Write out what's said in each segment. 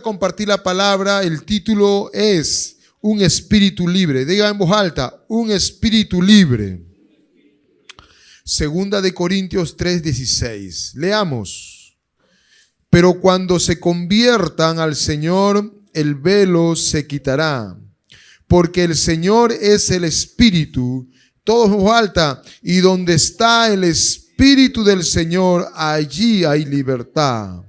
compartir la palabra. El título es Un espíritu libre. Diga en voz alta, un espíritu libre. Segunda de Corintios 3:16. Leamos. Pero cuando se conviertan al Señor, el velo se quitará. Porque el Señor es el Espíritu. Todo en voz alta. Y donde está el Espíritu del Señor, allí hay libertad.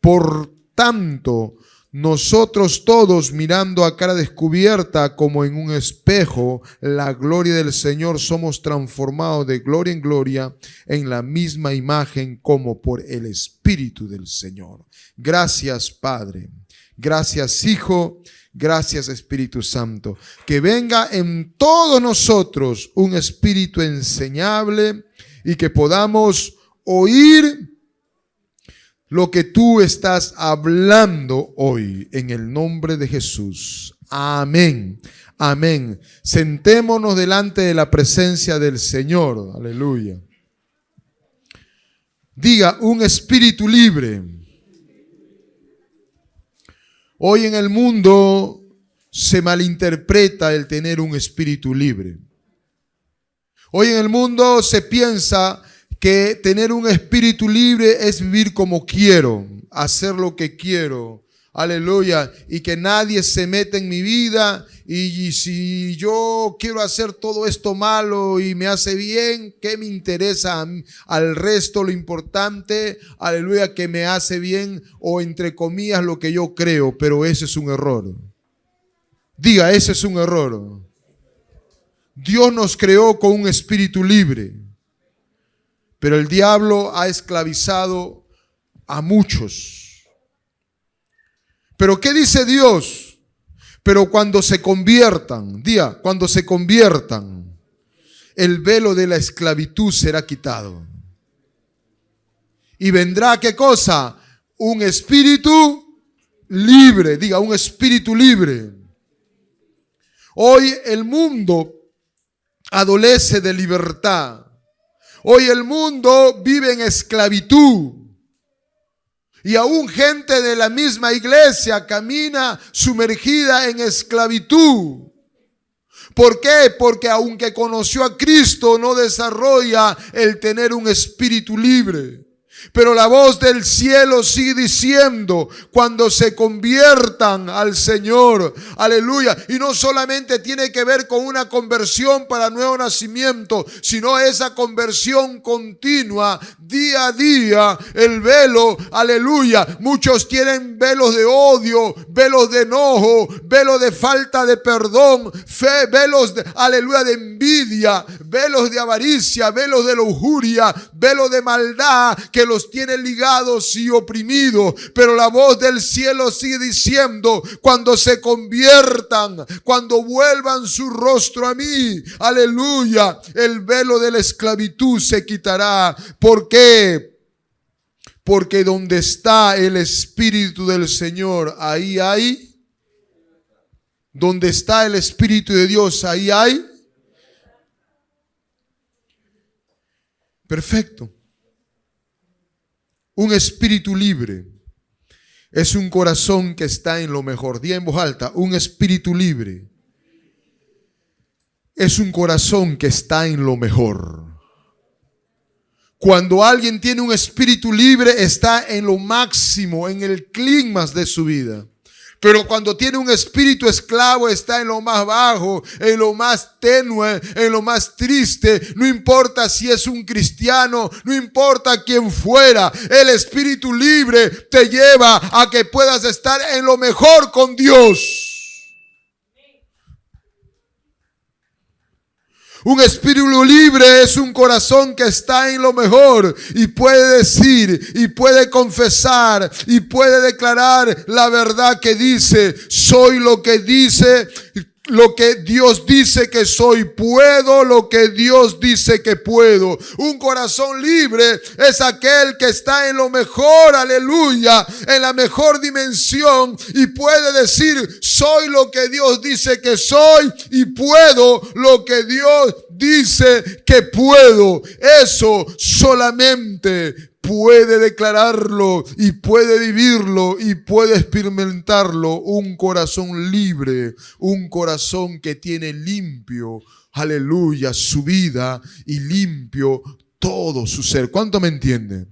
Por tanto, nosotros todos, mirando a cara descubierta como en un espejo la gloria del Señor, somos transformados de gloria en gloria en la misma imagen como por el Espíritu del Señor. Gracias, Padre. Gracias, Hijo. Gracias, Espíritu Santo. Que venga en todos nosotros un espíritu enseñable y que podamos oír lo que tú estás hablando hoy, en el nombre de Jesús. Amén. Amén. Sentémonos delante de la presencia del Señor. Aleluya. Diga, un espíritu libre. Hoy en el mundo se malinterpreta el tener un espíritu libre. Hoy en el mundo se piensa que tener un espíritu libre es vivir como quiero, hacer lo que quiero, aleluya, y que nadie se meta en mi vida, y si yo quiero hacer todo esto malo y me hace bien, ¿qué me interesa al resto? Lo importante, aleluya, que me hace bien, o entre comillas lo que yo creo, pero ese es un error. Diga, ese es un error. Dios nos creó con un espíritu libre. Pero el diablo ha esclavizado a muchos. ¿Pero qué dice Dios? Pero cuando se conviertan, diga, cuando se conviertan, el velo de la esclavitud será quitado. Y vendrá, ¿qué cosa? Un espíritu libre, diga, un espíritu libre. Hoy el mundo adolece de libertad. Hoy el mundo vive en esclavitud. Y aún gente de la misma iglesia camina sumergida en esclavitud. ¿Por qué? Porque aunque conoció a Cristo, no desarrolla el tener un espíritu libre. Pero la voz del cielo sigue diciendo, cuando se conviertan al Señor, aleluya. Y no solamente tiene que ver con una conversión para nuevo nacimiento, sino esa conversión continua, día a día, el velo, aleluya. Muchos tienen velos de odio, velos de enojo, velos de falta de perdón, velos de, aleluya, de envidia, velos de avaricia, velos de lujuria, velos de maldad que los tiene ligados y oprimidos. Pero la voz del cielo sigue diciendo, cuando se conviertan, cuando vuelvan su rostro a mí, aleluya, el velo de la esclavitud se quitará. ¿Por qué? Porque donde está el Espíritu del Señor, ahí hay. Donde está el Espíritu de Dios, ahí hay. Perfecto. Un espíritu libre es un corazón que está en lo mejor. Diga en voz alta, un espíritu libre es un corazón que está en lo mejor. Cuando alguien tiene un espíritu libre, está en lo máximo, en el clímax de su vida. Pero cuando tiene un espíritu esclavo, está en lo más bajo, en lo más tenue, en lo más triste. No importa si es un cristiano, no importa quién fuera. El espíritu libre te lleva a que puedas estar en lo mejor con Dios. Un espíritu libre es un corazón que está en lo mejor y puede decir y puede confesar y puede declarar la verdad que dice. Soy lo que dice, lo que Dios dice que soy. Puedo lo que Dios dice que puedo. Un corazón libre es aquel que está en lo mejor, aleluya, en la mejor dimensión y puede decir, soy lo que Dios dice que soy y puedo lo que Dios dice que puedo. Eso solamente puede declararlo y puede vivirlo y puede experimentarlo un corazón libre, un corazón que tiene limpio, aleluya, su vida y limpio todo su ser. ¿Cuánto me entiende?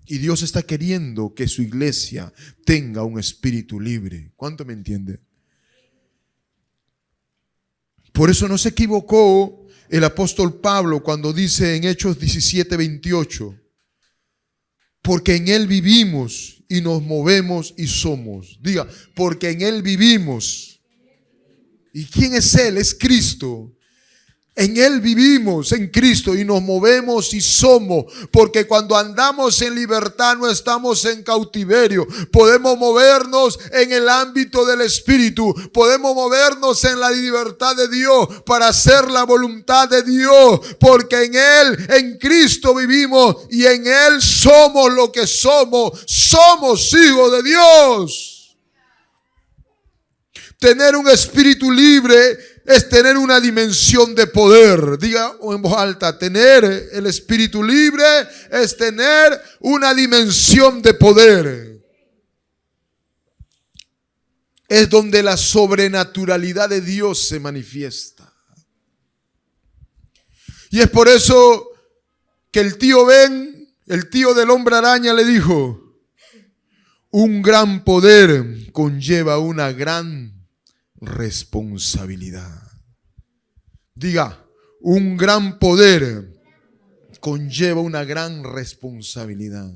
Y Dios está queriendo que su iglesia tenga un espíritu libre. ¿Cuánto me entiende? Por eso no se equivocó el apóstol Pablo cuando dice en Hechos 17:28, porque en Él vivimos y nos movemos y somos. Diga, porque en Él vivimos. ¿Y quién es Él? Es Cristo. En Él vivimos, en Cristo, y nos movemos y somos, porque cuando andamos en libertad no estamos en cautiverio. Podemos movernos en el ámbito del Espíritu, podemos movernos en la libertad de Dios para hacer la voluntad de Dios, porque en Él, en Cristo vivimos y en Él somos lo que somos. Somos hijos de Dios. Tener un espíritu libre es tener una dimensión de poder. Diga en voz alta, tener el espíritu libre es tener una dimensión de poder. Es donde la sobrenaturalidad de Dios se manifiesta. Y es por eso que el tío Ben, el tío del hombre araña, le dijo: un gran poder conlleva una gran responsabilidad. Diga, un gran poder conlleva una gran responsabilidad.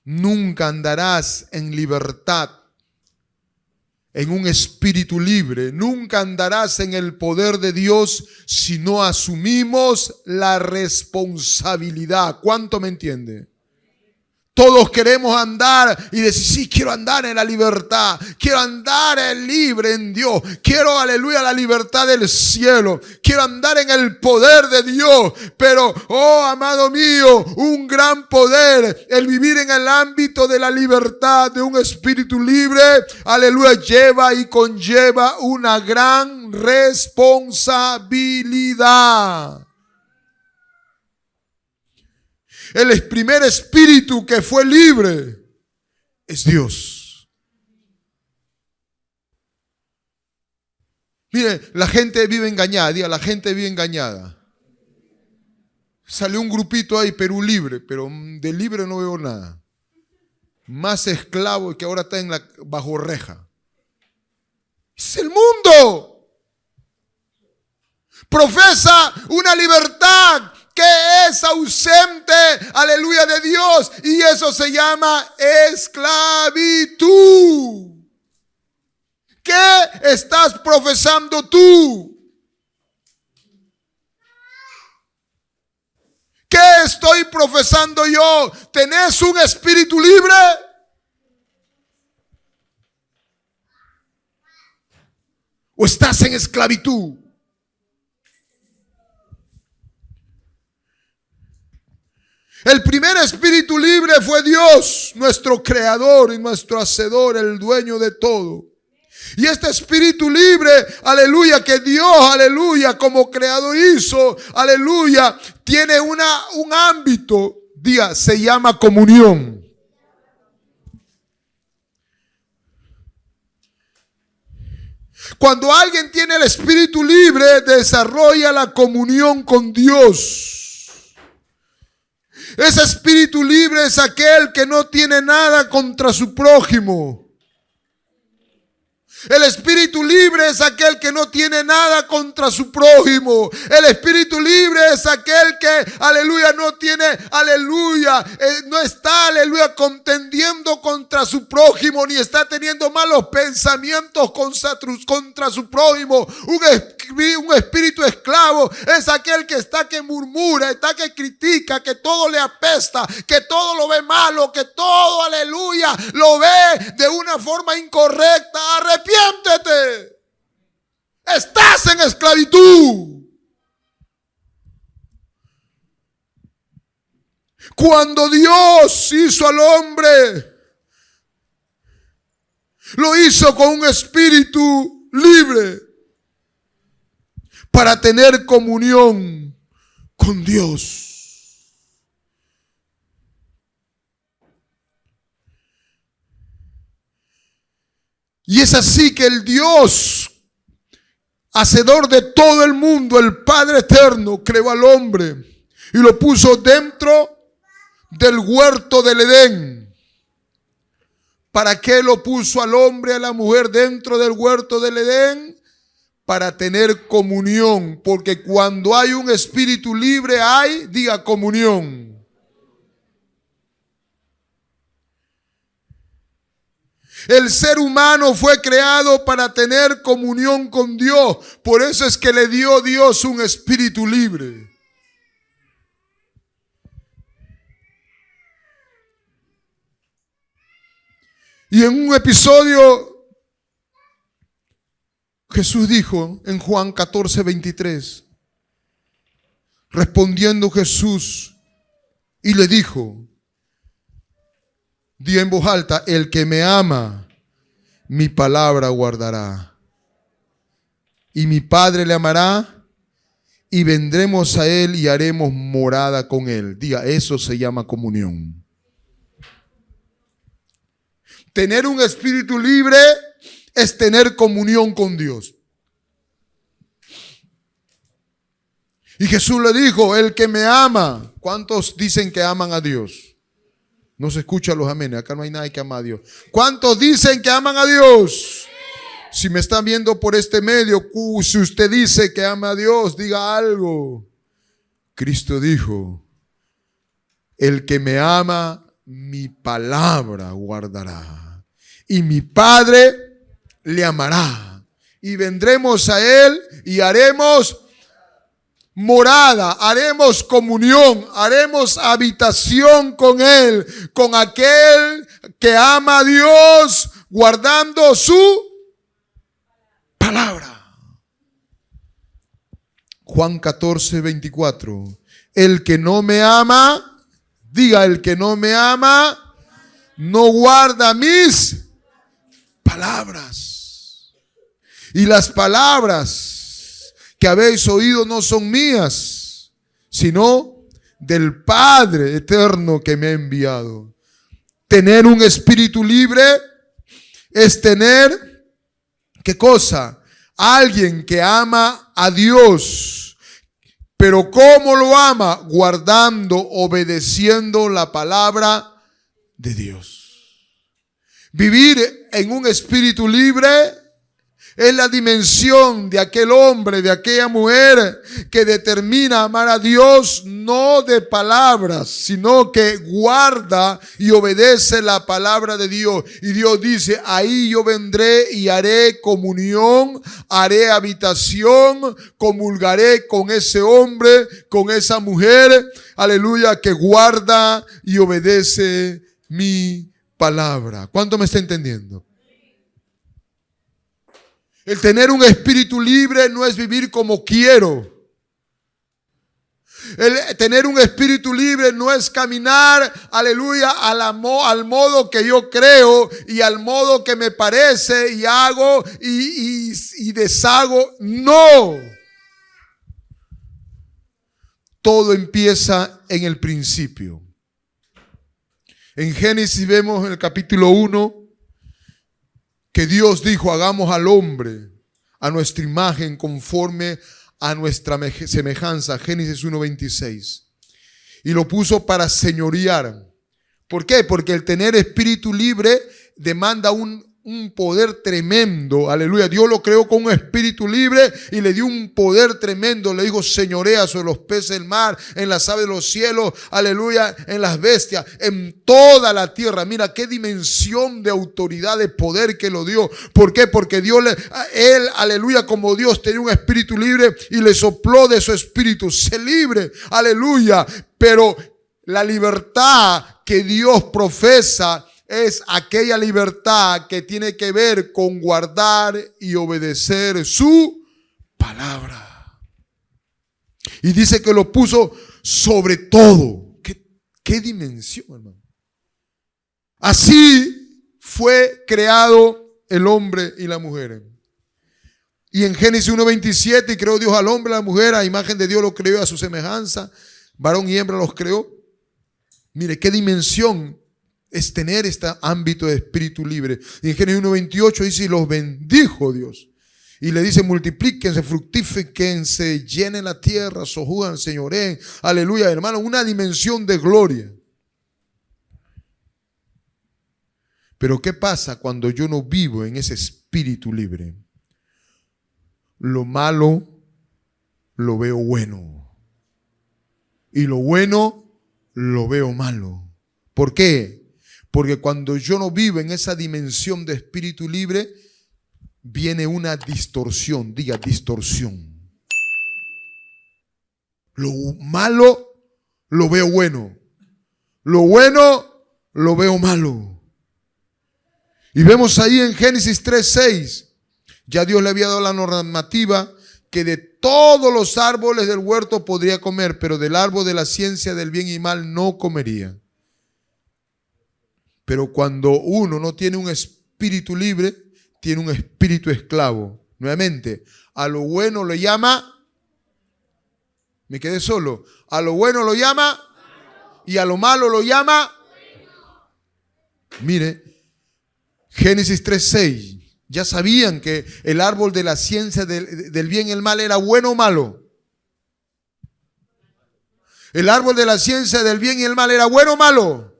Nunca andarás en libertad, en un espíritu libre. Nunca andarás en el poder de Dios si no asumimos la responsabilidad. ¿Cuánto me entiende? Todos queremos andar y decir, sí, quiero andar en la libertad, quiero andar libre en Dios, quiero, aleluya, la libertad del cielo, quiero andar en el poder de Dios. Pero, oh, amado mío, un gran poder, el vivir en el ámbito de la libertad, de un espíritu libre, aleluya, lleva y conlleva una gran responsabilidad. El primer espíritu que fue libre es Dios. Mire, la gente vive engañada. Diga, la gente vive engañada. Salió un grupito ahí, Perú Libre, pero de libre no veo nada. Más esclavo que ahora está bajo reja. Es el mundo. Profesa una libertad que es ausente, aleluya, de Dios, y eso se llama esclavitud. ¿Qué estás profesando tú? ¿Qué estoy profesando yo? ¿Tenés un espíritu libre? ¿O estás en esclavitud? El primer espíritu libre fue Dios, nuestro creador y nuestro hacedor, el dueño de todo. Y este espíritu libre, aleluya, que Dios, aleluya, como creador hizo, aleluya, tiene un ámbito, diga, se llama comunión. Cuando alguien tiene el espíritu libre, desarrolla la comunión con Dios. Ese espíritu libre es aquel que no tiene nada contra su prójimo. El espíritu libre es aquel que no tiene nada contra su prójimo. El espíritu libre es aquel que, aleluya, no tiene, aleluya, no está, aleluya, contendiendo contra su prójimo, ni está teniendo malos pensamientos contra su prójimo. Un espíritu esclavo es aquel que está que murmura, está que critica, que todo le apesta, que todo lo ve malo, que todo, aleluya, lo ve de una forma incorrecta. Arrepiéntete. Estás en esclavitud. Cuando Dios hizo al hombre, lo hizo con un espíritu libre para tener comunión con Dios. Y es así que el Dios, hacedor de todo el mundo, el Padre eterno, creó al hombre y lo puso dentro del huerto del Edén. ¿Para qué lo puso al hombre y a la mujer dentro del huerto del Edén? Para tener comunión, porque cuando hay un espíritu libre hay, diga, comunión. El ser humano fue creado para tener comunión con Dios. Por eso es que le dio Dios un espíritu libre. Y en un episodio, Jesús dijo en Juan 14:23, respondiendo Jesús y le dijo, di en voz alta, el que me ama, mi palabra guardará. Y mi Padre le amará, y vendremos a él y haremos morada con él. Diga, eso se llama comunión. Tener un espíritu libre es tener comunión con Dios. Y Jesús le dijo, el que me ama. ¿Cuántos dicen que aman a Dios? No se escuchan los amenes, acá no hay nadie que ama a Dios. ¿Cuántos dicen que aman a Dios? Si me están viendo por este medio, si usted dice que ama a Dios, diga algo. Cristo dijo, el que me ama, mi palabra guardará. Y mi Padre le amará. Y vendremos a él y haremos morada, haremos comunión, haremos habitación con él, con aquel que ama a Dios, guardando su palabra. Juan 14:24. El que no me ama, diga, el que no me ama, no guarda mis palabras. Y las palabras que habéis oído no son mías, sino del Padre eterno que me ha enviado. Tener un espíritu libre es tener, ¿qué cosa? Alguien que ama a Dios. Pero ¿cómo lo ama? Guardando, obedeciendo la palabra de Dios. Vivir en un espíritu libre es la dimensión de aquel hombre, de aquella mujer que determina amar a Dios no de palabras, sino que guarda y obedece la palabra de Dios. Y Dios dice, ahí yo vendré y haré comunión, haré habitación, comulgaré con ese hombre, con esa mujer, aleluya, que guarda y obedece mi palabra. ¿Cuánto me está entendiendo? El tener un espíritu libre no es vivir como quiero. El tener un espíritu libre no es caminar, aleluya, al modo que yo creo y al modo que me parece y hago y deshago. No. Todo empieza en el principio. En Génesis vemos en el capítulo 1 que Dios dijo, hagamos al hombre a nuestra imagen conforme a nuestra semejanza. Génesis 1:26. Y lo puso para señorear. ¿Por qué? Porque el tener espíritu libre demanda un poder tremendo. Aleluya. Dios lo creó con un espíritu libre y le dio un poder tremendo. Le dijo, señorea sobre los peces del mar, en las aves de los cielos, aleluya, en las bestias, en toda la tierra. Mira qué dimensión de autoridad, de poder que lo dio. ¿Por qué? Porque él, aleluya, como Dios tenía un espíritu libre y le sopló de su espíritu. Sé libre, aleluya. Pero la libertad que Dios profesa es aquella libertad que tiene que ver con guardar y obedecer su palabra. Y dice que lo puso sobre todo. ¿Qué dimensión, hermano? Así fue creado el hombre y la mujer. Y en Génesis 1:27, y creó Dios al hombre, a la mujer, a imagen de Dios lo creó, a su semejanza, varón y hembra los creó. Mire, qué dimensión es tener este ámbito de espíritu libre. Y en Génesis 1:28 dice, y los bendijo Dios. Y le dice, multiplíquense, fructifíquense, llenen la tierra, sojugan, señoreen. Aleluya, hermano, una dimensión de gloria. Pero ¿qué pasa cuando yo no vivo en ese espíritu libre? Lo malo lo veo bueno. Y lo bueno lo veo malo. ¿Por qué? Porque cuando yo no vivo en esa dimensión de espíritu libre, viene una distorsión. Diga, distorsión. Lo malo lo veo bueno. Lo bueno lo veo malo. Y vemos ahí en Génesis 3:6. Ya Dios le había dado la normativa que de todos los árboles del huerto podría comer, pero del árbol de la ciencia del bien y mal no comería. Pero cuando uno no tiene un espíritu libre, tiene un espíritu esclavo. Nuevamente, a lo bueno lo llama, me quedé solo, a lo bueno lo llama y a lo malo lo llama. Mire, Génesis 3:6. Ya sabían que el árbol de la ciencia del bien y el mal era bueno o malo. El árbol de la ciencia del bien y el mal era bueno o malo.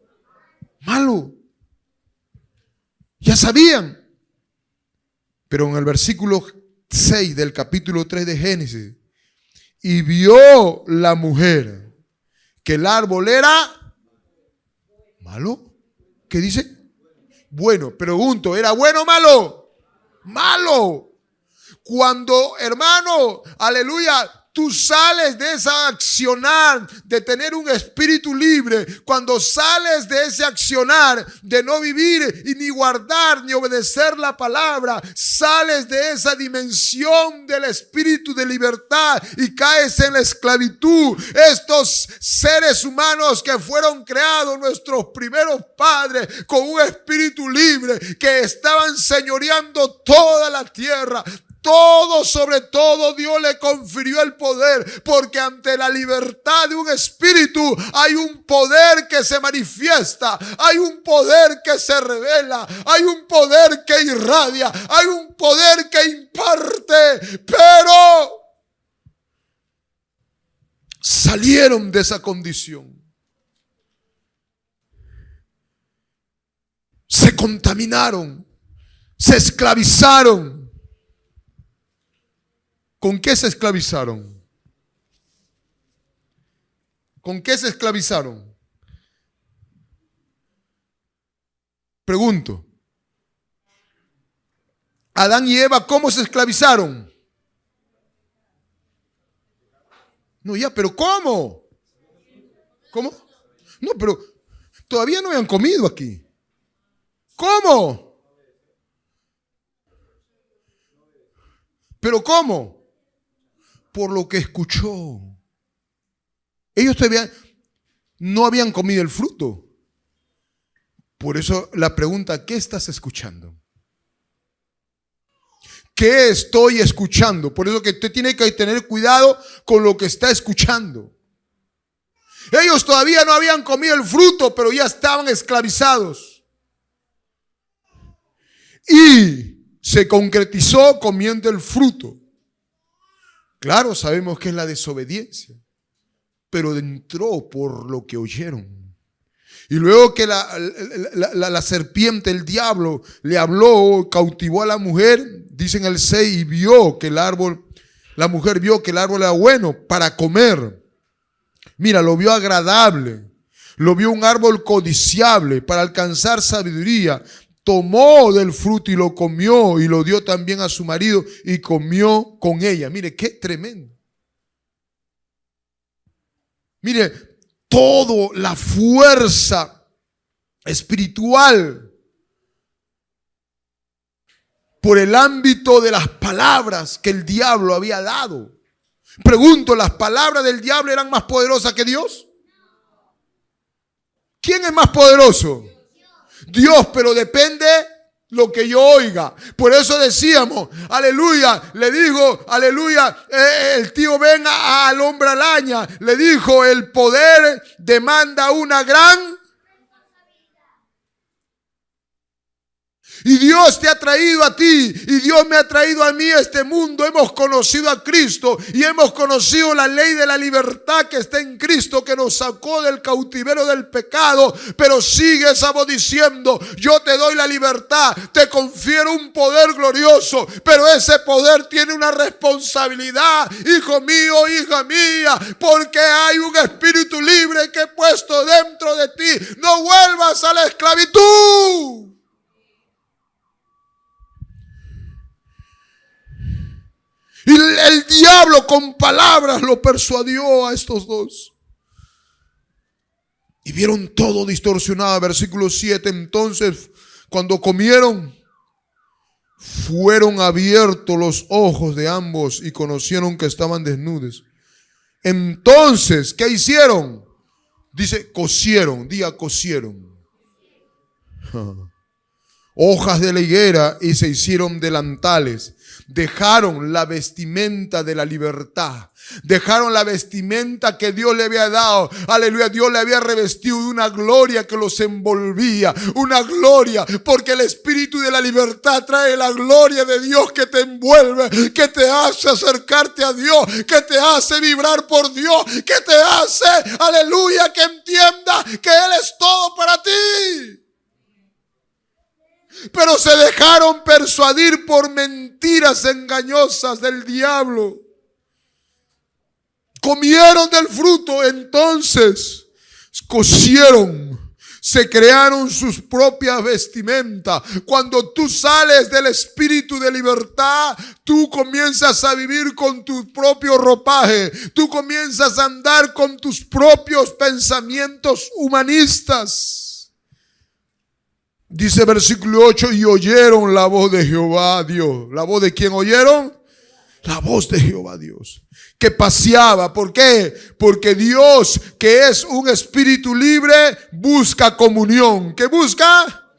Malo. Ya sabían. Pero en el versículo 6 del capítulo 3 de Génesis, y vio la mujer que el árbol era malo. ¿Qué dice? Bueno, pregunto, ¿era bueno o malo? Malo. Cuando, hermano, aleluya, tú sales de esa accionar de tener un espíritu libre, cuando sales de ese accionar de no vivir y ni guardar ni obedecer la palabra, sales de esa dimensión del espíritu de libertad y caes en la esclavitud. Estos seres humanos que fueron creados, nuestros primeros padres, con un espíritu libre, que estaban señoreando toda la tierra. Todo, sobre todo, Dios le confirió el poder, porque ante la libertad de un espíritu hay un poder que se manifiesta, hay un poder que se revela, hay un poder que irradia, hay un poder que imparte, pero salieron de esa condición. Se contaminaron, se esclavizaron. ¿Con qué se esclavizaron? ¿Con qué se esclavizaron? Pregunto. Adán y Eva, ¿cómo se esclavizaron? No, ya, pero ¿cómo? ¿Cómo? No, pero todavía no habían comido aquí. ¿Cómo? ¿Pero cómo? Por lo que escuchó. Ellos todavía no habían comido el fruto. Por eso la pregunta, ¿qué estás escuchando? ¿Qué estoy escuchando? Por eso que usted tiene que tener cuidado con lo que está escuchando. Ellos todavía no habían comido el fruto, pero ya estaban esclavizados. Y se concretizó comiendo el fruto. Claro, sabemos que es la desobediencia, pero entró por lo que oyeron. Y luego que la serpiente, el diablo, le habló, cautivó a la mujer, dice en el 6, y vio que el árbol, la mujer vio que el árbol era bueno para comer. Mira, lo vio agradable, lo vio un árbol codiciable para alcanzar sabiduría. Tomó del fruto y lo comió y lo dio también a su marido y comió con ella. Mire, qué tremendo. Mire, toda la fuerza espiritual por el ámbito de las palabras que el diablo había dado. Pregunto, ¿las palabras del diablo eran más poderosas que Dios? ¿Quién es más poderoso? Dios, pero depende lo que yo oiga. Por eso decíamos, aleluya, le dijo, aleluya, el tío Ben al hombre araña, le dijo, el poder demanda una gran... Y Dios te ha traído a ti y Dios me ha traído a mí a este mundo. Hemos conocido a Cristo y hemos conocido la ley de la libertad que está en Cristo, que nos sacó del cautiverio del pecado. Pero sigue esa voz diciendo, yo te doy la libertad, te confiero un poder glorioso, pero ese poder tiene una responsabilidad, hijo mío, hija mía, porque hay un espíritu libre que he puesto dentro de ti. No vuelvas a la esclavitud. Y el diablo con palabras lo persuadió a estos dos. Y vieron todo distorsionado. Versículo 7. Entonces, cuando comieron, fueron abiertos los ojos de ambos y conocieron que estaban desnudos. Entonces, ¿qué hicieron? Dice, cosieron. Diga, cosieron. Hojas de la higuera y se hicieron delantales. Dejaron la vestimenta de la libertad. Dejaron la vestimenta que Dios le había dado. Aleluya, Dios le había revestido de una gloria que los envolvía. Una gloria, porque el espíritu de la libertad trae la gloria de Dios que te envuelve, que te hace acercarte a Dios, que te hace vibrar por Dios, que te hace, aleluya, que entienda que Él es todo para ti. Pero se dejaron persuadir por mentiras engañosas del diablo. Comieron del fruto, entonces cosieron, se crearon sus propias vestimentas. Cuando tú sales del espíritu de libertad, tú comienzas a vivir con tu propio ropaje. Tú comienzas a andar con tus propios pensamientos humanistas. Dice versículo 8, y oyeron la voz de Jehová Dios. ¿La voz de quién oyeron? La voz de Jehová Dios, que paseaba. ¿Por qué? Porque Dios, que es un espíritu libre, busca comunión. ¿Qué busca?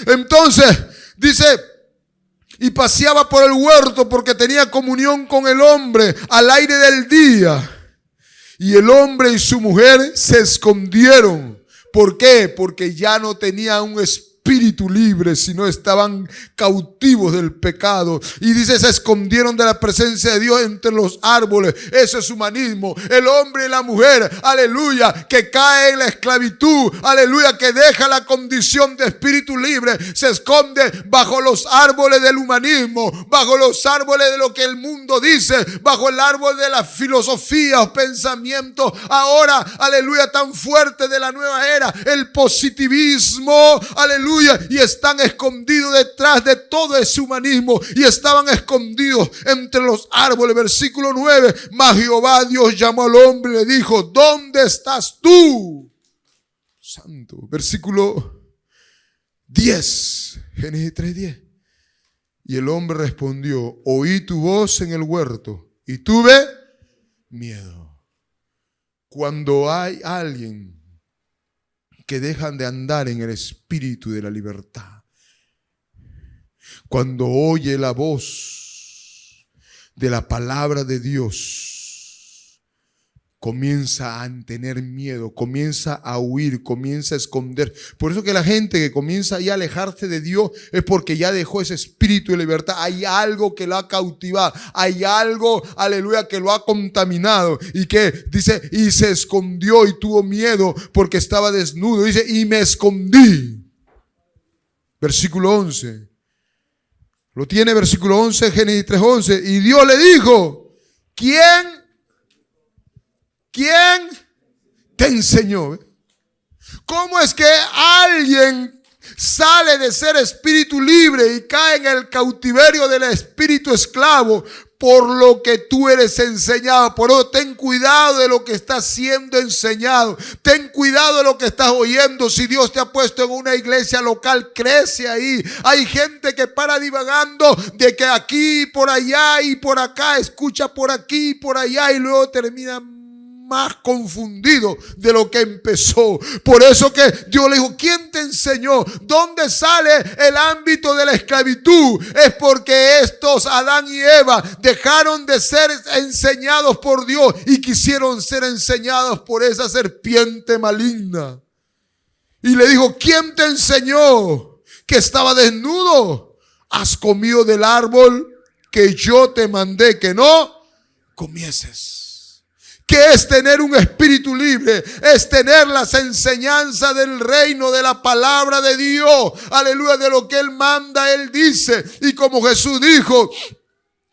Entonces, dice, y paseaba por el huerto porque tenía comunión con el hombre al aire del día. Y el hombre y su mujer se escondieron. ¿Por qué? Porque ya no tenía un espíritu libre, sino estaban cautivos del pecado. Y dice, se escondieron de la presencia de Dios entre los árboles. Eso es humanismo. El hombre y la mujer, aleluya, que cae en la esclavitud, aleluya, que deja la condición de espíritu libre, se esconde bajo los árboles del humanismo, bajo los árboles de lo que el mundo dice, bajo el árbol de la filosofía o pensamiento ahora, aleluya, tan fuerte de la nueva era, el positivismo, aleluya, y están escondidos detrás de todo ese humanismo y estaban escondidos entre los árboles. Versículo 9, mas Jehová Dios llamó al hombre y le dijo, ¿dónde estás tú? Santo. Versículo 10, Génesis 3:10. Y el hombre respondió, oí tu voz en el huerto y tuve miedo. Cuando hay alguien que dejan de andar en el espíritu de la libertad, cuando oye la voz de la palabra de Dios, comienza a tener miedo, comienza a huir, comienza a esconder. Por eso que la gente que comienza ya a alejarse de Dios es porque ya dejó ese espíritu de libertad. Hay algo que lo ha cautivado, hay algo, aleluya, que lo ha contaminado. Y que dice, y se escondió y tuvo miedo porque estaba desnudo. Dice, y me escondí. Versículo 11. Lo tiene, versículo 11, Génesis 3:11. Y Dios le dijo, ¿quién te enseñó? ¿Cómo es que alguien sale de ser espíritu libre y cae en el cautiverio del espíritu esclavo? Por lo que tú eres enseñado. Por eso ten cuidado de lo que estás siendo enseñado. Ten cuidado de lo que estás oyendo. Si Dios te ha puesto en una iglesia local, crece ahí. Hay gente que para divagando de que aquí, por allá y por acá, escucha por aquí y por allá y luego termina más confundido de lo que empezó. Por eso que Dios le dijo, ¿quién te enseñó? ¿Dónde sale el ámbito de la esclavitud? Es porque estos, Adán y Eva, dejaron de ser enseñados por Dios y quisieron ser enseñados por esa serpiente maligna. Y le dijo, ¿quién te enseñó que estaba desnudo? ¿Has comido del árbol que yo te mandé que no comieses? ¿Qué es tener un espíritu libre? Es tener las enseñanzas del reino, de la palabra de Dios. Aleluya, de lo que Él manda, Él dice. Y como Jesús dijo,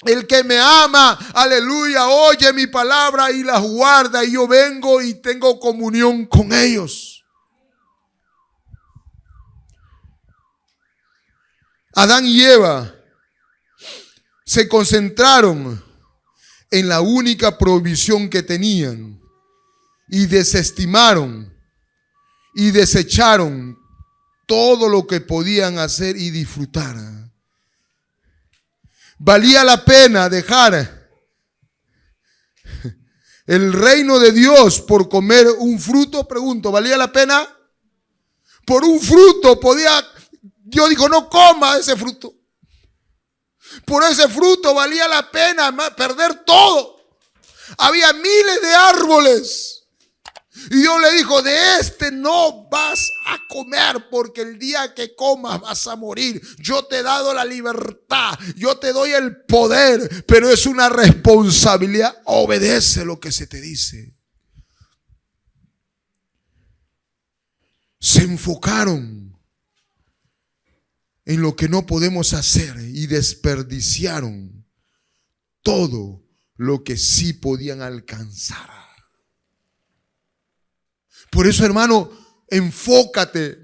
el que me ama, aleluya, oye mi palabra y las guarda. Y yo vengo y tengo comunión con ellos. Adán y Eva se concentraron en la única provisión que tenían y desestimaron y desecharon todo lo que podían hacer y disfrutar. ¿Valía la pena dejar el reino de Dios por comer un fruto? Pregunto, ¿valía la pena? Por un fruto Dios dijo, no coma ese fruto. Por ese fruto valía la pena perder todo. Había miles de árboles. Y Dios le dijo, de este no vas a comer, porque el día que comas vas a morir. Yo te he dado la libertad, yo te doy el poder, pero es una responsabilidad. Obedece lo que se te dice. Se enfocaron en lo que no podemos hacer y desperdiciaron todo lo que sí podían alcanzar. Por eso, hermano, enfócate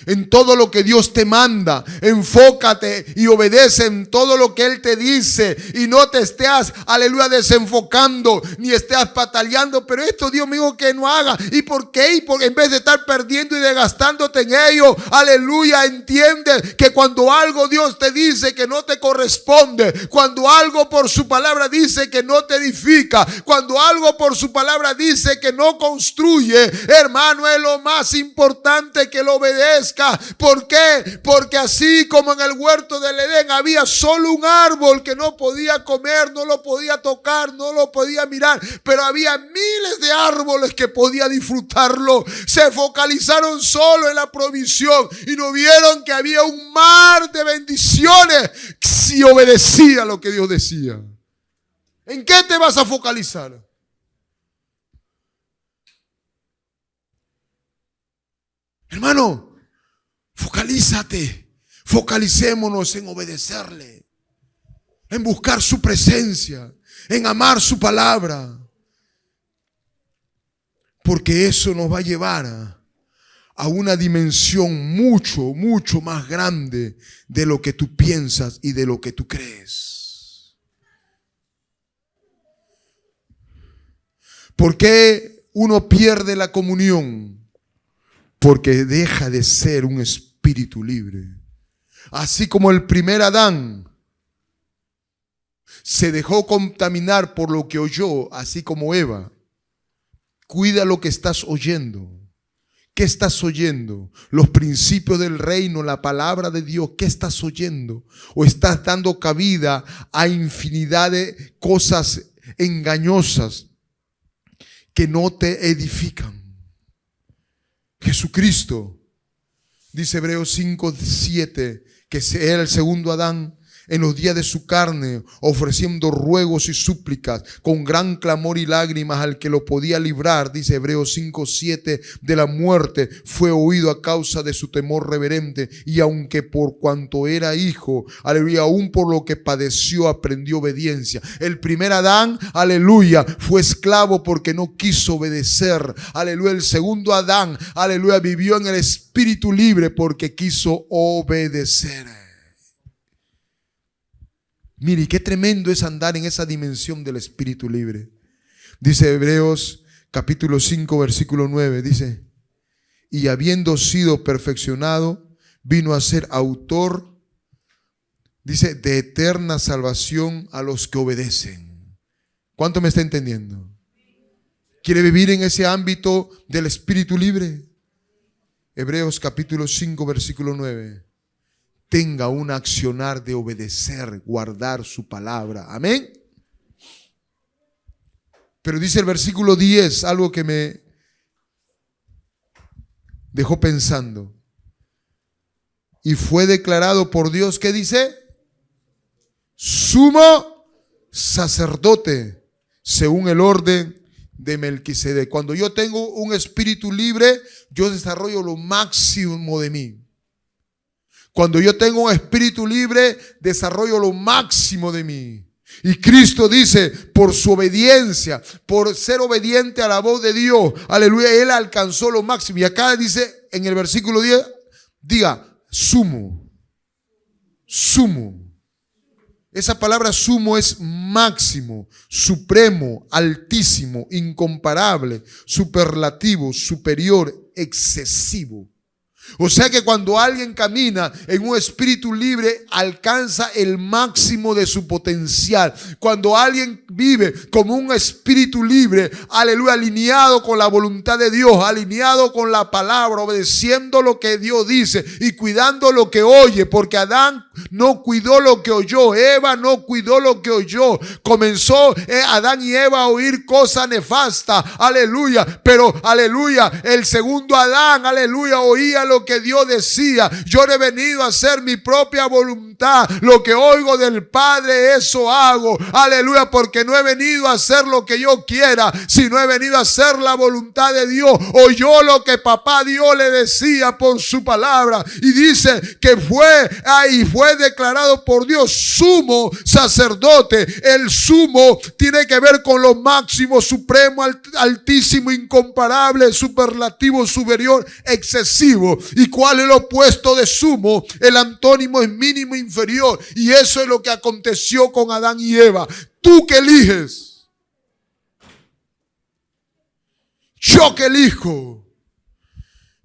en todo lo que Dios te manda. Enfócate y obedece en todo lo que Él te dice. Y no te estés, aleluya, desenfocando, ni estés pataleando. Pero esto Dios mío que no haga. ¿Y por qué? Y en vez de estar perdiendo y desgastándote en ello, aleluya, entiende que cuando algo Dios te dice que no te corresponde, cuando algo por su palabra dice que no te edifica, cuando algo por su palabra dice que no construye, hermano, es lo más importante que lo obedezca. ¿Por qué? Porque así como en el huerto del Edén había solo un árbol que no podía comer, no lo podía tocar, no lo podía mirar, pero había miles de árboles que podía disfrutarlo. Se focalizaron solo en la provisión y no vieron que había un mar de bendiciones si obedecía lo que Dios decía. ¿En qué te vas a focalizar? Hermano, focalízate, focalicémonos en obedecerle, en buscar su presencia, en amar su palabra, porque eso nos va a llevar a una dimensión mucho, mucho más grande de lo que tú piensas y de lo que tú crees. ¿Por qué uno pierde la comunión? Porque deja de ser un espíritu libre. Así como el primer Adán se dejó contaminar por lo que oyó, así como Eva. Cuida lo que estás oyendo. ¿Qué estás oyendo? Los principios del reino, la palabra de Dios. ¿Qué estás oyendo? ¿O estás dando cabida a infinidad de cosas engañosas que no te edifican? Jesucristo, dice Hebreos 5:7, que era el segundo Adán en los días de su carne, ofreciendo ruegos y súplicas con gran clamor y lágrimas al que lo podía librar, dice Hebreos 5:7, de la muerte, fue oído a causa de su temor reverente, y aunque por cuanto era hijo, aleluya, aún por lo que padeció, aprendió obediencia. El primer Adán, aleluya, fue esclavo porque no quiso obedecer. Aleluya, el segundo Adán, aleluya, vivió en el espíritu libre porque quiso obedecer. Mire, qué tremendo es andar en esa dimensión del espíritu libre. Dice Hebreos capítulo 5 versículo 9, dice, y habiendo sido perfeccionado, vino a ser autor, dice, de eterna salvación a los que obedecen. ¿Cuánto me está entendiendo? ¿Quiere vivir en ese ámbito del espíritu libre? Hebreos capítulo 5, versículo 9. Tenga un accionar de obedecer, guardar su palabra. Amén. Pero dice el versículo 10 algo que me dejó pensando. Y fue declarado por Dios, ¿qué dice? Sumo sacerdote, según el orden de Melquisedec. Cuando yo tengo un espíritu libre, yo desarrollo lo máximo de mí. Cuando yo tengo un espíritu libre, desarrollo lo máximo de mí. Y Cristo dice, por su obediencia, por ser obediente a la voz de Dios, aleluya, Él alcanzó lo máximo. Y acá dice en el versículo 10, diga, sumo, sumo. Esa palabra sumo es máximo, supremo, altísimo, incomparable, superlativo, superior, excesivo. O sea que cuando alguien camina en un espíritu libre, alcanza el máximo de su potencial. Cuando alguien vive como un espíritu libre, aleluya, alineado con la voluntad de Dios, alineado con la palabra, obedeciendo lo que Dios dice y cuidando lo que oye, porque Adán no cuidó lo que oyó, Eva no cuidó lo que oyó. Comenzó Adán y Eva a oír cosas nefastas, aleluya, pero aleluya, el segundo Adán, aleluya, oía lo que Dios decía. Yo no he venido a hacer mi propia voluntad, lo que oigo del Padre, eso hago, aleluya, porque no he venido a hacer lo que yo quiera, sino he venido a hacer la voluntad de Dios. Oyó lo que papá Dios le decía por su palabra, y dice que fue declarado por Dios sumo sacerdote. El sumo tiene que ver con lo máximo, supremo, altísimo, incomparable, superlativo, superior, excesivo. ¿Y cuál es lo opuesto de sumo? El antónimo es mínimo, inferior. Y eso es lo que aconteció con Adán y Eva. ¿Tú qué eliges? Yo que elijo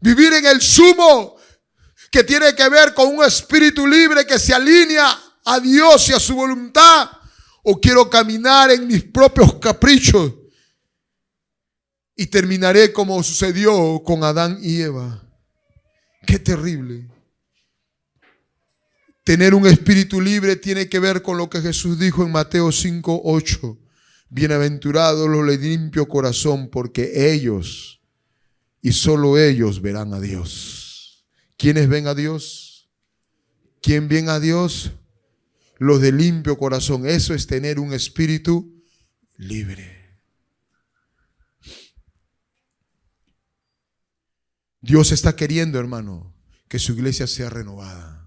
vivir en el sumo, que tiene que ver con un espíritu libre que se alinea a Dios y a su voluntad, o quiero caminar en mis propios caprichos y terminaré como sucedió con Adán y Eva. Qué terrible. Tener un espíritu libre tiene que ver con lo que Jesús dijo en Mateo 5:8. Bienaventurados los de limpio corazón, porque ellos y solo ellos verán a Dios. ¿Quiénes ven a Dios? ¿Quién ven a Dios? Los de limpio corazón. Eso es tener un espíritu libre. Dios está queriendo, hermano, que su iglesia sea renovada.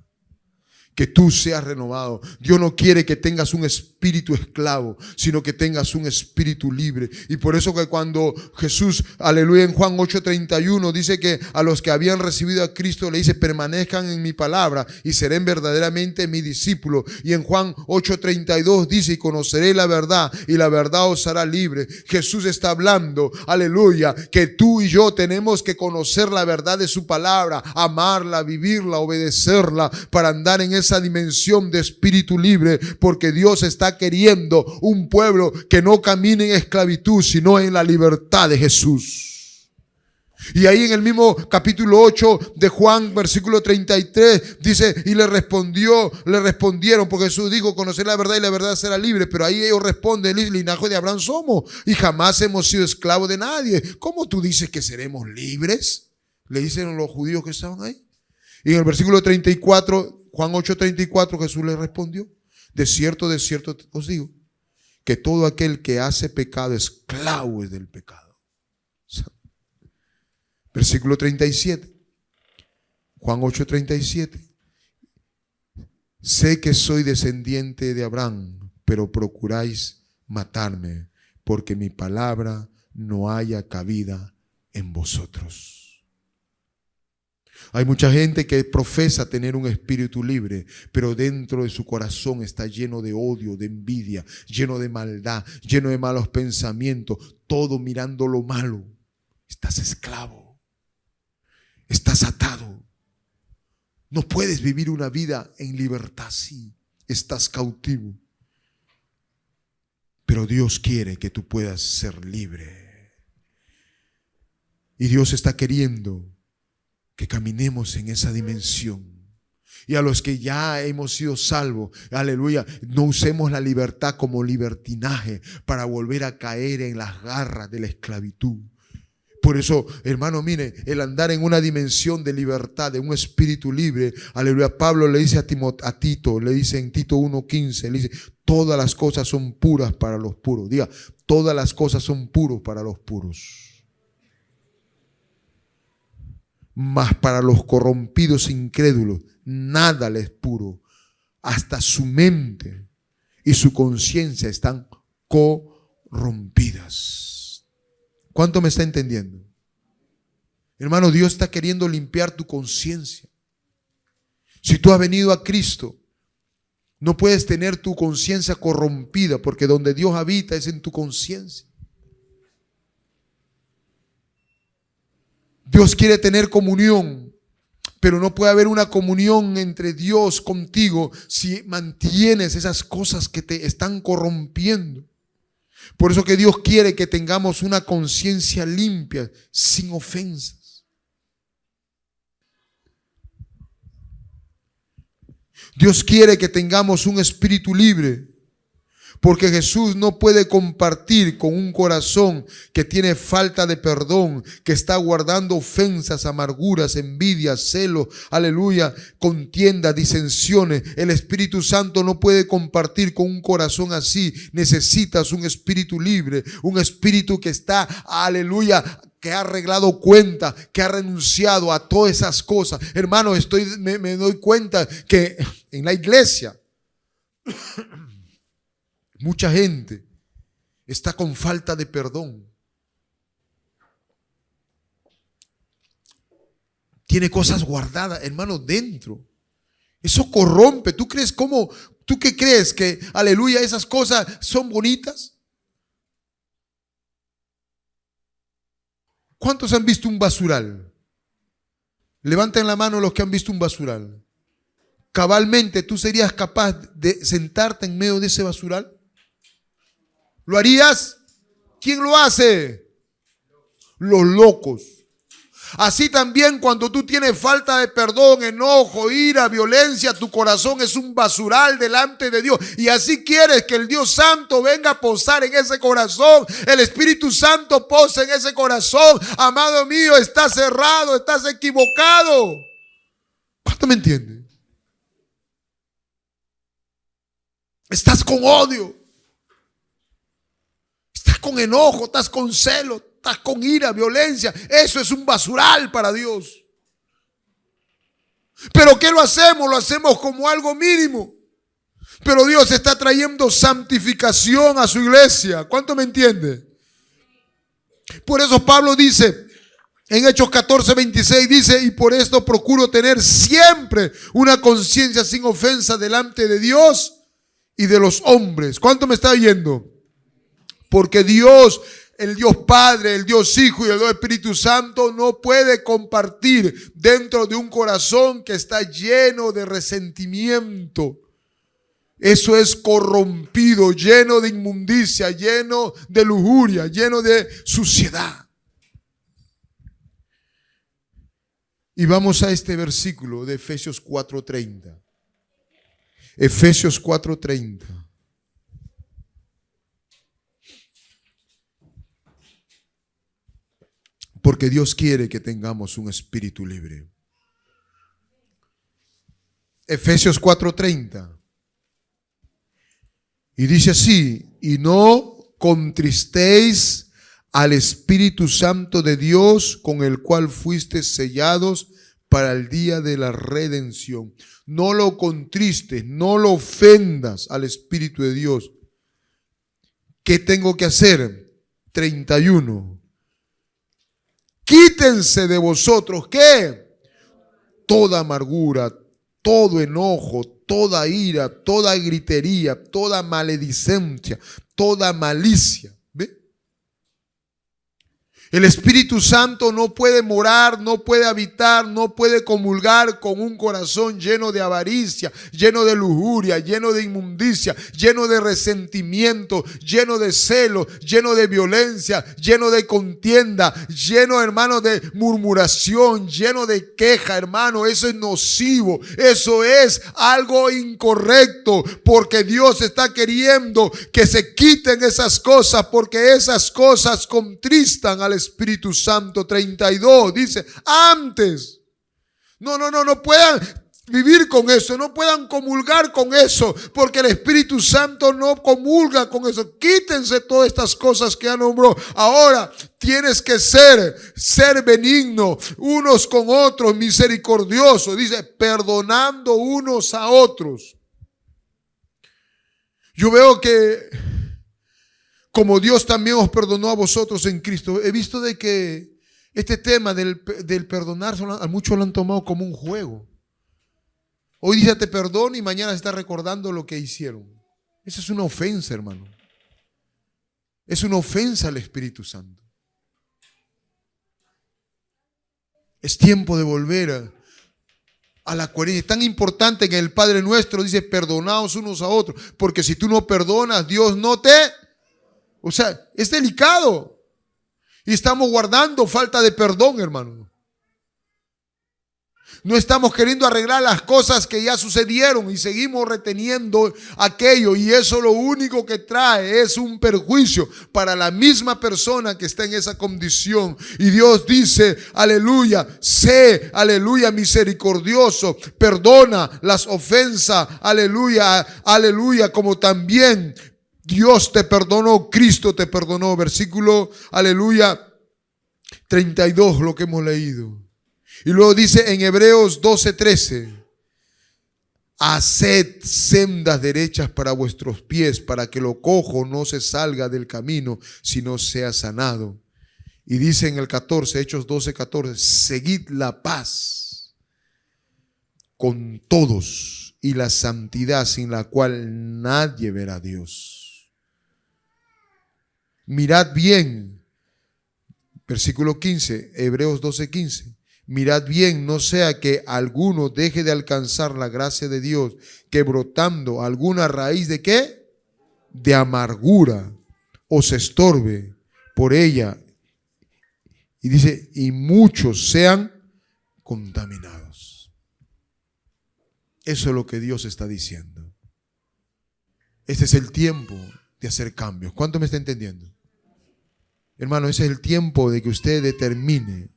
Que tú seas renovado. Dios no quiere que tengas un espíritu esclavo, sino que tengas un espíritu libre. Y por eso que cuando Jesús, aleluya, en Juan 8:31 dice que a los que habían recibido a Cristo le dice, permanezcan en mi palabra y serán verdaderamente mis discípulos. Y en Juan 8:32 dice, y conoceré la verdad y la verdad os hará libre. Jesús está hablando, aleluya, que tú y yo tenemos que conocer la verdad de su palabra, amarla, vivirla, obedecerla, para andar en esa dimensión de espíritu libre, porque Dios está queriendo un pueblo que no camine en esclavitud, sino en la libertad de Jesús. Y ahí en el mismo capítulo 8 de Juan, versículo 33, dice, y le respondieron, porque Jesús dijo, conocer la verdad y la verdad será libre, pero ahí ellos responden, el linaje de Abraham somos, y jamás hemos sido esclavos de nadie. ¿Cómo tú dices que seremos libres? Le dicen los judíos que estaban ahí. Y en el versículo 34, Juan 8:34, Jesús le respondió, de cierto os digo, que todo aquel que hace pecado, esclavo es del pecado. Versículo 37, Juan 8:37, sé que soy descendiente de Abraham, pero procuráis matarme, porque mi palabra no haya cabida en vosotros. Hay mucha gente que profesa tener un espíritu libre, pero dentro de su corazón está lleno de odio, de envidia, lleno de maldad, lleno de malos pensamientos, todo mirando lo malo. Estás esclavo, estás atado. No puedes vivir una vida en libertad así, estás cautivo. Pero Dios quiere que tú puedas ser libre. Y Dios está queriendo que caminemos en esa dimensión. Y a los que ya hemos sido salvos, aleluya, no usemos la libertad como libertinaje para volver a caer en las garras de la esclavitud. Por eso, hermano, mire, el andar en una dimensión de libertad, de un espíritu libre, aleluya, Pablo le dice a Tito, le dice en Tito 1:15, le dice, todas las cosas son puras para los puros. Diga, todas las cosas son puros para los puros. Mas para los corrompidos incrédulos, nada les es puro. Hasta su mente y su conciencia están corrompidas. ¿Cuánto me está entendiendo? Hermano, Dios está queriendo limpiar tu conciencia. Si tú has venido a Cristo, no puedes tener tu conciencia corrompida, porque donde Dios habita es en tu conciencia. Dios quiere tener comunión, pero no puede haber una comunión entre Dios contigo si mantienes esas cosas que te están corrompiendo. Por eso que Dios quiere que tengamos una conciencia limpia, sin ofensas. Dios quiere que tengamos un espíritu libre, porque Jesús no puede compartir con un corazón que tiene falta de perdón, que está guardando ofensas, amarguras, envidias, celos, aleluya, contiendas, disensiones. El Espíritu Santo no puede compartir con un corazón así. Necesitas un espíritu libre, un espíritu que está, aleluya, que ha arreglado cuenta, que ha renunciado a todas esas cosas. Hermano, me doy cuenta que en la iglesia mucha gente está con falta de perdón. Tiene cosas guardadas, hermano, dentro. Eso corrompe. ¿Tú qué crees que, aleluya, esas cosas son bonitas? ¿Cuántos han visto un basural? Levanten la mano los que han visto un basural. Cabalmente, ¿tú serías capaz de sentarte en medio de ese basural? ¿Lo harías? ¿Quién lo hace? Los locos. Así también cuando tú tienes falta de perdón, enojo, ira, violencia, tu corazón es un basural delante de Dios. Y así quieres que el Dios Santo venga a posar en ese corazón. El Espíritu Santo posa en ese corazón. Amado mío, estás cerrado, estás equivocado. ¿Cuánto me entiendes? Estás con odio. Estás con enojo, estás con celo, estás con ira, violencia. Eso es un basural para Dios. ¿Pero qué lo hacemos? Lo hacemos como algo mínimo. Pero Dios está trayendo santificación a su iglesia. ¿Cuánto me entiende? Por eso Pablo dice en Hechos 14:26, dice, y por esto procuro tener siempre una conciencia sin ofensa delante de Dios y de los hombres. ¿Cuánto me está oyendo? Porque Dios, el Dios Padre, el Dios Hijo y el Dios Espíritu Santo no puede compartir dentro de un corazón que está lleno de resentimiento. Eso es corrompido, lleno de inmundicia, lleno de lujuria, lleno de suciedad. Y vamos a este versículo de Efesios 4:30. Efesios 4:30. Porque Dios quiere que tengamos un espíritu libre. Efesios 4:30. Y dice así, y no contristéis al Espíritu Santo de Dios, con el cual fuisteis sellados para el día de la redención. No lo contristes, no lo ofendas al Espíritu de Dios. ¿Qué tengo que hacer? 31. Quítense de vosotros, ¿qué? Toda amargura, todo enojo, toda ira, toda gritería, toda maledicencia, toda malicia. ¿Ve? El Espíritu Santo no puede morar, no puede habitar, no puede comulgar con un corazón lleno de avaricia, lleno de lujuria, lleno de inmundicia, lleno de resentimiento, lleno de celo, lleno de violencia, lleno de contienda, lleno, hermano, de murmuración, lleno de queja, hermano. Eso es nocivo, eso es algo incorrecto, porque Dios está queriendo que se quiten esas cosas, porque esas cosas contristan al Espíritu Santo. 32 dice, antes, no puedan vivir con eso, no puedan comulgar con eso, porque el Espíritu Santo no comulga con eso. Quítense todas estas cosas que ya nombró. Ahora tienes que ser benigno unos con otros, misericordioso, dice, perdonando unos a otros. Yo veo que como Dios también os perdonó a vosotros en Cristo, he visto de que este tema del perdonar, a muchos lo han tomado como un juego. Hoy dice te perdono y mañana se está recordando lo que hicieron. Esa es una ofensa, hermano. Es una ofensa al Espíritu Santo. Es tiempo de volver a la coherencia. Es tan importante que el Padre Nuestro dice perdonaos unos a otros, porque si tú no perdonas, Dios no te... O sea, es delicado. Y estamos guardando falta de perdón, hermano. No estamos queriendo arreglar las cosas que ya sucedieron y seguimos reteniendo aquello. Y eso lo único que trae es un perjuicio para la misma persona que está en esa condición. Y Dios dice, aleluya, sé, aleluya, misericordioso. Perdona las ofensas, aleluya, aleluya, como también Dios te perdonó, Cristo te perdonó. Versículo, aleluya, 32, lo que hemos leído. Y luego dice en Hebreos 12:13, haced sendas derechas para vuestros pies, para que lo cojo no se salga del camino, sino sea sanado. Y dice en el 14, Hechos 12:14, seguid la paz con todos y la santidad, sin la cual nadie verá a Dios. Mirad bien, versículo 15, Hebreos 12:15. Mirad bien, no sea que alguno deje de alcanzar la gracia de Dios, que brotando alguna raíz de ¿qué? De amargura, os estorbe por ella. Y dice, y muchos sean contaminados. Eso es lo que Dios está diciendo. Este es el tiempo de hacer cambios. ¿Cuánto me está entendiendo? Hermano, ese es el tiempo de que usted determine,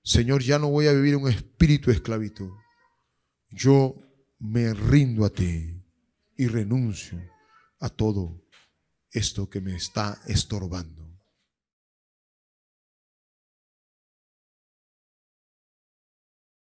Señor, ya no voy a vivir un espíritu de esclavitud. Yo me rindo a ti y renuncio a todo esto que me está estorbando.